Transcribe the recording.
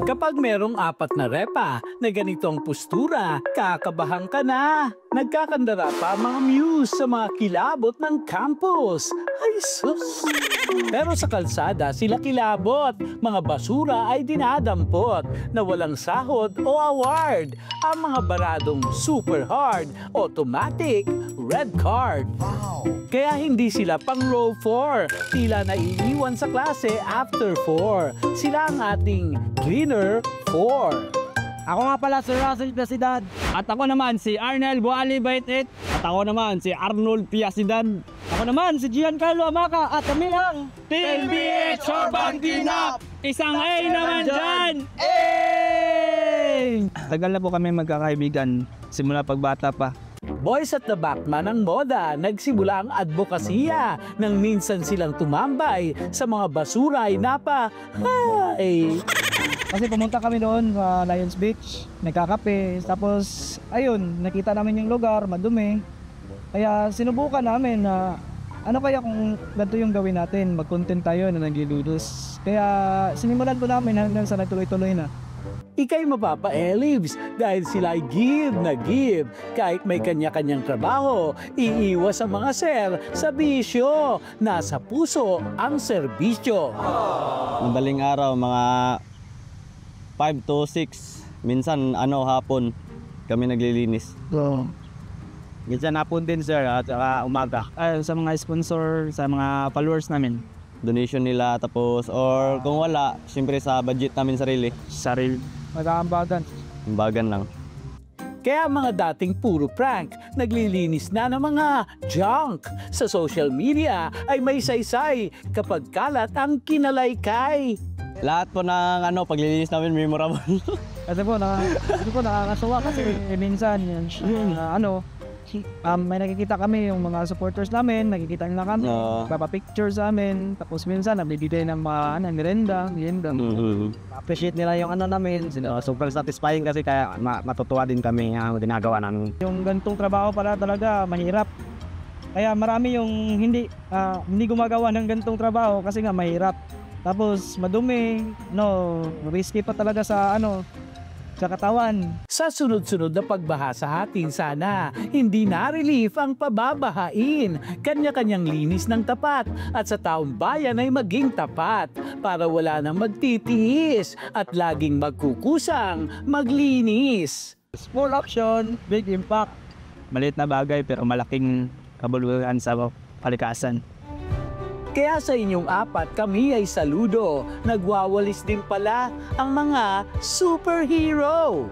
Kapag merong 4 na repa na ganitong postura, kakabahan ka na. Nagkakandara pa ang mga muse sa mga kilabot ng campus. Ay sus! Pero sa kalsada, sila kilabot. Mga basura ay dinadampot na walang sahod o award. Ang mga baradong super hard, automatic, red card. Kaya hindi sila pang row 4. Tila naiiwan sa klase after 4. Sila ang ating cleaner 4. Ako nga pala si Russell Piasidad. At ako naman si Arnel Buali Baitit. At ako naman si Arnold Piasidad. Ako naman si Giancarlo Amaca. At kami ang Team BH Urban Cleanup! Isang A naman dyan! A! Tagal na po kami magkakaibigan. Simula pagbata pa. Boys at the Batman ng moda, nagsimula ang advokasya nang minsan silang tumambay sa mga basura ay Kasi pumunta kami doon sa Lions Beach, nagkakape, tapos ayun, nakita namin yung lugar, madumi. Kaya sinubukan namin na ano kaya kung ganito yung gawin natin, mag-content tayo na naglilinis. Kaya sinimulan po namin hanggang sa nagtuloy-tuloy na. Ika'y mapapa-elives dahil sila ay give na give. Kahit may kanya-kanyang trabaho, iiwas ang mga sir sa bisyo. Nasa puso ang serbisyo. Madaling araw, mga 5 to 6, minsan hapon kami naglilinis. Minsan hapon din sir at umaga. Sa mga sponsor, sa mga followers namin. Donation nila tapos or kung wala, siyempre sa budget namin sarili. Mag-aambagan. Ambagan lang. Kaya mga dating puro prank, naglilinis na ng mga junk. Sa social media ay may saysay kapag kalat ang kinalaykay. Lahat po ng paglilinis namin memorable. Kasi po, nakakasuwa kasi minsan may nakikita kami yung mga supporters namin, nakikita nila kami, papapicture sa amin, tapos minsan nabibigay ng mga merenda. Appreciate nila yung namin, super satisfying kasi kaya matutuwa din kami ang ginagawa namin. Yung gantong trabaho pala talaga mahirap. Kaya marami yung hindi gumagawa ng gantong trabaho kasi nga mahirap. Tapos madumi, risky pa talaga sa katawan. Sa sunod-sunod na pagbaha sa atin sana, hindi na-relief ang pababahain. Kanya-kanyang linis ng tapat at sa taong bayan ay maging tapat para wala nang magtitiis at laging magkukusang maglinis. Small action, big impact. Maliit na bagay pero malaking kabuluhan sa kalikasan. Kaya sa inyong 4, kami ay saludo. Nagwawalis din pala ang mga superhero.